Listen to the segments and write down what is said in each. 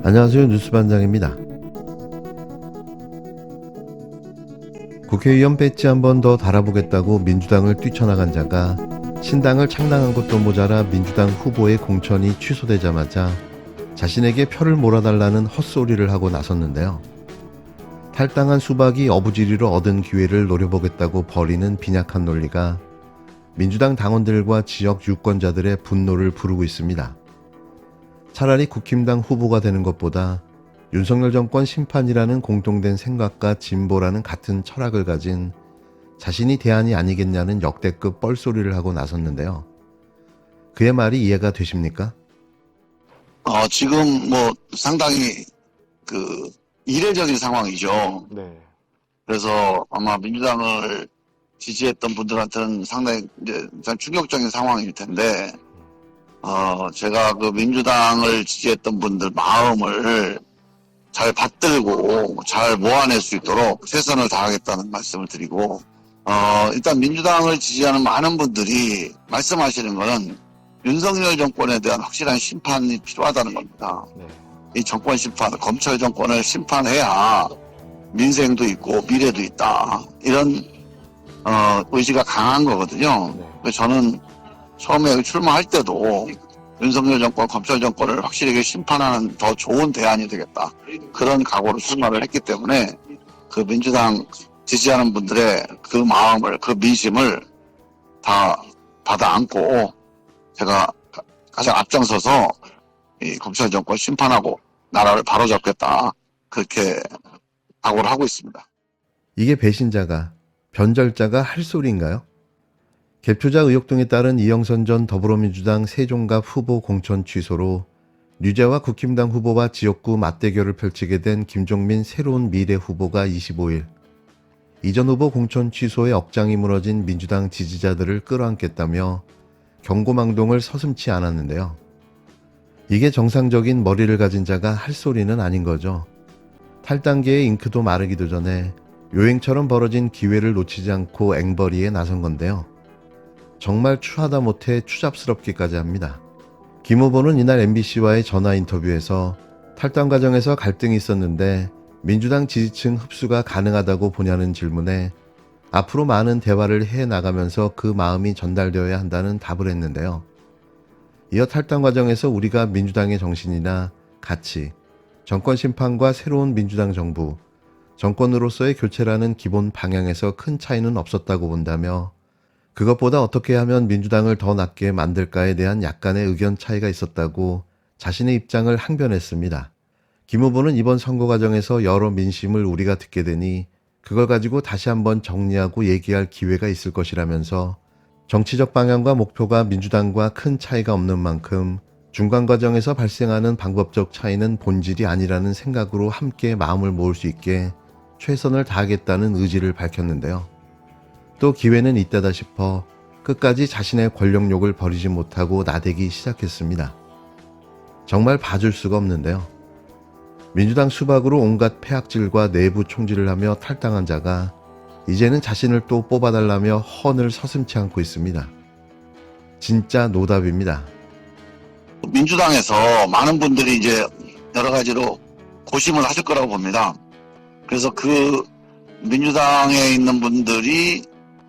안녕하세요. 뉴스반장입니다. 국회의원 배지 한 번 더 달아보겠다고 민주당을 뛰쳐나간 자가 신당을 창당한 것도 모자라 민주당 후보의 공천이 취소되자마자 자신에게 표를 몰아달라는 헛소리를 하고 나섰는데요. 탈당한 수박이 어부지리로 얻은 기회를 노려보겠다고 벌이는 빈약한 논리가 민주당 당원들과 지역 유권자들의 분노를 부르고 있습니다. 차라리 국힘당 후보가 되는 것보다 윤석열 정권 심판이라는 공통된 생각과 진보라는 같은 철학을 가진 자신이 대안이 아니겠냐는 역대급 뻘소리를 하고 나섰는데요. 그의 말이 이해가 되십니까? 지금 상당히 이례적인 상황이죠. 네. 그래서 아마 민주당을 지지했던 분들한테는 상당히 참 충격적인 상황일 텐데, 제가 그 민주당을 지지했던 분들 마음을 잘 받들고 잘 모아낼 수 있도록 최선을 다하겠다는 말씀을 드리고, 일단 민주당을 지지하는 많은 분들이 말씀하시는 거는 윤석열 정권에 대한 확실한 심판이 필요하다는 겁니다. 네. 이 정권 심판, 검찰 정권을 심판해야 민생도 있고 미래도 있다. 이런 의지가 강한 거거든요. 네. 그래서 저는 처음에 출마할 때도 윤석열 정권, 검찰 정권을 확실하게 심판하는 더 좋은 대안이 되겠다. 그런 각오로 출마를 했기 때문에 그 민주당 지지하는 분들의 그 마음을, 그 민심을 다 받아 안고 제가 가장 앞장서서 이 검찰 정권 심판하고 나라를 바로잡겠다. 그렇게 각오를 하고 있습니다. 이게 배신자가, 변절자가 할 소리인가요? 갭투자 의혹 등에 따른 이영선 전 더불어민주당 세종갑 후보 공천 취소로 유재와 국힘당 후보와 지역구 맞대결을 펼치게 된 김종민 새로운 미래 후보가 25일 이전 후보 공천 취소에 억장이 무너진 민주당 지지자들을 끌어안겠다며 경고망동을 서슴지 않았는데요. 이게 정상적인 머리를 가진 자가 할 소리는 아닌 거죠. 탈당계의 잉크도 마르기도 전에 요행처럼 벌어진 기회를 놓치지 않고 앵벌이에 나선 건데요. 정말 추하다 못해 추잡스럽기까지 합니다. 김 후보는 이날 MBC와의 전화 인터뷰에서 탈당 과정에서 갈등이 있었는데 민주당 지지층 흡수가 가능하다고 보냐는 질문에 앞으로 많은 대화를 해나가면서 그 마음이 전달되어야 한다는 답을 했는데요. 이어 탈당 과정에서 우리가 민주당의 정신이나 가치, 정권 심판과 새로운 민주당 정부, 정권으로서의 교체라는 기본 방향에서 큰 차이는 없었다고 본다며 그것보다 어떻게 하면 민주당을 더 낫게 만들까에 대한 약간의 의견 차이가 있었다고 자신의 입장을 항변했습니다. 김 후보는 이번 선거 과정에서 여러 민심을 우리가 듣게 되니 그걸 가지고 다시 한번 정리하고 얘기할 기회가 있을 것이라면서 정치적 방향과 목표가 민주당과 큰 차이가 없는 만큼 중간 과정에서 발생하는 방법적 차이는 본질이 아니라는 생각으로 함께 마음을 모을 수 있게 최선을 다하겠다는 의지를 밝혔는데요. 또 기회는 있다다 싶어 끝까지 자신의 권력욕을 버리지 못하고 나대기 시작했습니다. 정말 봐줄 수가 없는데요. 민주당 수박으로 온갖 폐악질과 내부 총질을 하며 탈당한 자가 이제는 자신을 또 뽑아달라며 헌을 서슴지 않고 있습니다. 진짜 노답입니다. 민주당에서 많은 분들이 이제 여러 가지로 고심을 하실 거라고 봅니다. 그래서 그 민주당에 있는 분들이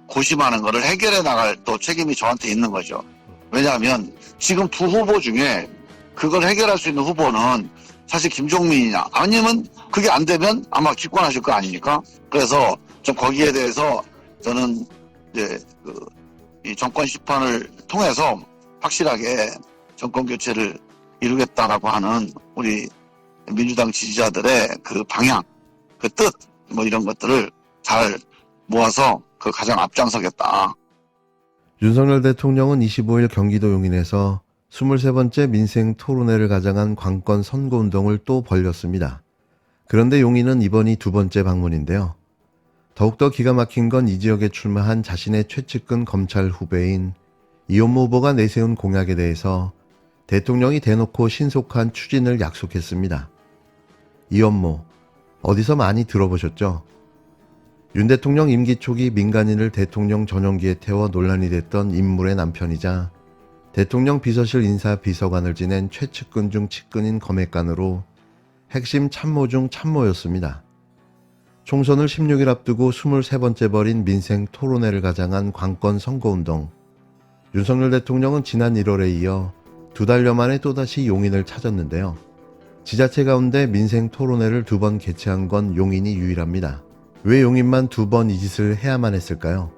고심하는 거를 해결해 나갈 또 책임이 저한테 있는 거죠. 왜냐하면 지금 두 후보 중에 그걸 해결할 수 있는 후보는 사실 김종민이냐 아니면 그게 안 되면 아마 집권하실 거 아닙니까? 그래서 좀 거기에 대해서 저는 이제 이 정권 심판을 통해서 확실하게 정권 교체를 이루겠다라고 하는 우리 민주당 지지자들의 그 방향, 그 뜻, 이런 것들을 잘 모아서 그 가장 앞장서겠다. 윤석열 대통령은 25일 경기도 용인에서 23번째 민생 토론회를 가장한 관건 선거운동을 또 벌였습니다. 그런데 용인은 이번이 두 번째 방문인데요. 더욱더 기가 막힌 건 이 지역에 출마한 자신의 최측근 검찰 후배인 이현모 후보가 내세운 공약에 대해서 대통령이 대놓고 신속한 추진을 약속했습니다. 이현모, 어디서 많이 들어보셨죠? 윤 대통령 임기 초기 민간인을 대통령 전용기에 태워 논란이 됐던 인물의 남편이자 대통령 비서실 인사 비서관을 지낸 최측근 중 측근인 검핵관으로 핵심 참모 중 참모였습니다. 총선을 16일 앞두고 23번째 벌인 민생 토론회를 가장한 관건 선거운동. 윤석열 대통령은 지난 1월에 이어 2달여 만에 또다시 용인을 찾았는데요. 지자체 가운데 민생 토론회를 2번 개최한 건 용인이 유일합니다. 왜 용인만 2번 이 짓을 해야만 했을까요?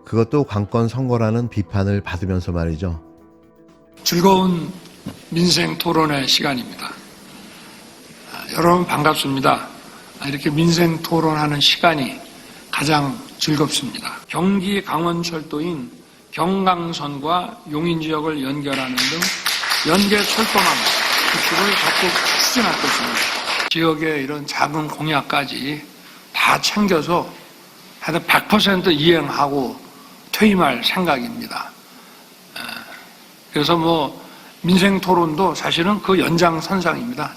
그것도 관건 선거라는 비판을 받으면서 말이죠. 즐거운 민생 토론회 시간입니다. 여러분 반갑습니다. 이렇게 민생 토론하는 시간이 가장 즐겁습니다. 경기 강원철도인 경강선과 용인 지역을 연결하는 등 연계 철도망 구축을 적극 추진할 것입니다. 지역의 이런 작은 공약까지 다 챙겨서 하여튼 100% 이행하고 퇴임할 생각입니다. 그래서 민생 토론도 사실은 그 연장선상입니다.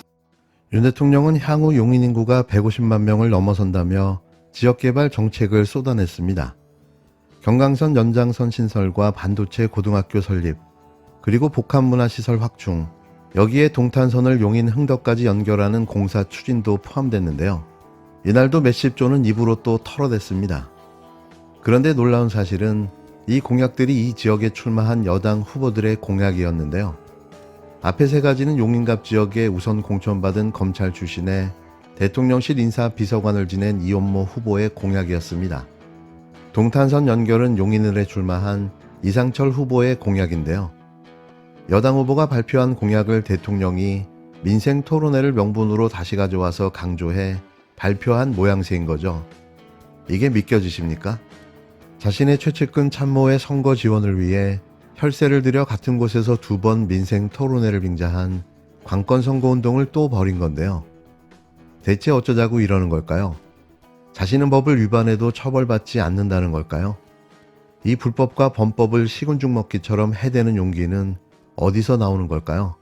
윤 대통령은 향후 용인 인구가 150만 명을 넘어선다며 지역개발 정책을 쏟아냈습니다. 경강선 연장선 신설과 반도체 고등학교 설립, 그리고 복합문화시설 확충, 여기에 동탄선을 용인 흥덕까지 연결하는 공사 추진도 포함됐는데요. 이날도 몇십 조는 입으로 또 털어댔습니다. 그런데 놀라운 사실은 이 공약들이 이 지역에 출마한 여당 후보들의 공약이었는데요. 앞에 세 가지는 용인갑 지역에 우선 공천받은 검찰 출신의 대통령실 인사비서관을 지낸 이원모 후보의 공약이었습니다. 동탄선 연결은 용인을에 출마한 이상철 후보의 공약인데요. 여당 후보가 발표한 공약을 대통령이 민생 토론회를 명분으로 다시 가져와서 강조해 발표한 모양새인 거죠. 이게 믿겨지십니까? 자신의 최측근 참모의 선거 지원을 위해 혈세를 들여 같은 곳에서 2번 민생 토론회를 빙자한 관건 선거운동을 또 벌인 건데요. 대체 어쩌자고 이러는 걸까요? 자신은 법을 위반해도 처벌받지 않는다는 걸까요? 이 불법과 범법을 식은죽 먹기처럼 해대는 용기는 어디서 나오는 걸까요?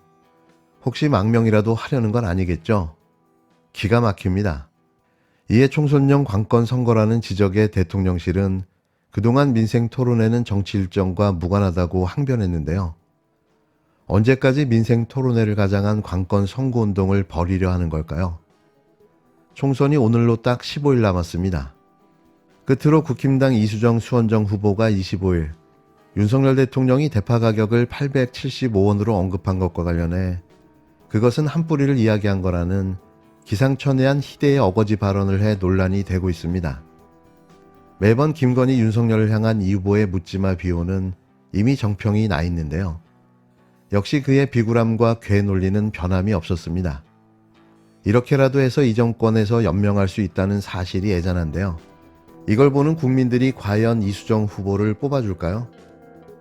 혹시 망명이라도 하려는 건 아니겠죠? 기가 막힙니다. 이에 총선용 관건 선거라는 지적에 대통령실은 그동안 민생 토론회는 정치 일정과 무관하다고 항변했는데요. 언제까지 민생 토론회를 가장한 관건 선거운동을 벌이려 하는 걸까요? 총선이 오늘로 딱 15일 남았습니다. 끝으로 국힘당 이수정 수원정 후보가 25일 윤석열 대통령이 대파 가격을 875원으로 언급한 것과 관련해 그것은 한 뿌리를 이야기한 거라는 기상천외한 희대의 어거지 발언을 해 논란이 되고 있습니다. 매번 김건희 윤석열을 향한 이 후보의 묻지마 비호는 이미 정평이 나 있는데요. 역시 그의 비굴함과 괴 논리는 변함이 없었습니다. 이렇게라도 해서 이 정권에서 연명할 수 있다는 사실이 애잔한데요. 이걸 보는 국민들이 과연 이수정 후보를 뽑아줄까요?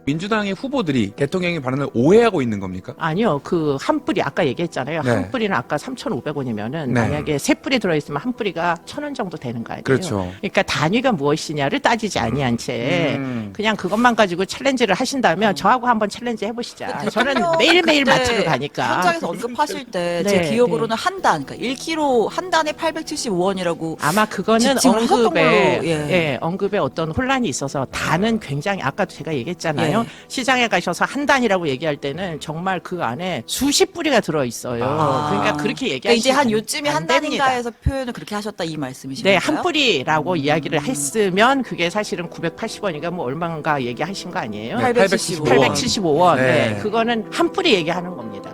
민주당의 후보들이 대통령의 발언을 오해하고 있는 겁니까? 아니요. 그 한 뿌리 아까 얘기했잖아요. 네. 한 뿌리는 아까 3,500원이면은 네. 만약에 세 뿌리 들어있으면 한 뿌리가 1,000원 정도 되는 거 아니에요? 그렇죠. 그러니까 단위가 무엇이냐를 따지지 아니한 채 그냥 그것만 가지고 챌린지를 하신다면 저하고 한번 챌린지 해보시자. 저는 매일매일 그때 마트를 가니까. 현장에서 언급하실 때 네, 제 기억으로는 한 단, 그러니까 1kg 한 단에 875원이라고 아마 그거는 지칭을 하셨던 언급에 걸로, 예. 언급에 어떤 혼란이 있어서 단은 굉장히 아까도 제가 얘기했잖아요. 예. 시장에 가셔서 한 단이라고 얘기할 때는 정말 그 안에 수십 뿌리가 들어 있어요. 그러니까 그렇게 그러니까 얘기하시면 이제 한 요쯤에 안 한 단인가 됩니다. 해서 표현을 그렇게 하셨다 이 말씀이신 네, 건가요? 한 뿌리라고 이야기를 했으면 그게 사실은 980원인가 뭐 얼마인가 얘기하신 거 아니에요? 네, 875원. 875원. 네. 네, 그거는 한 뿌리 얘기하는 겁니다.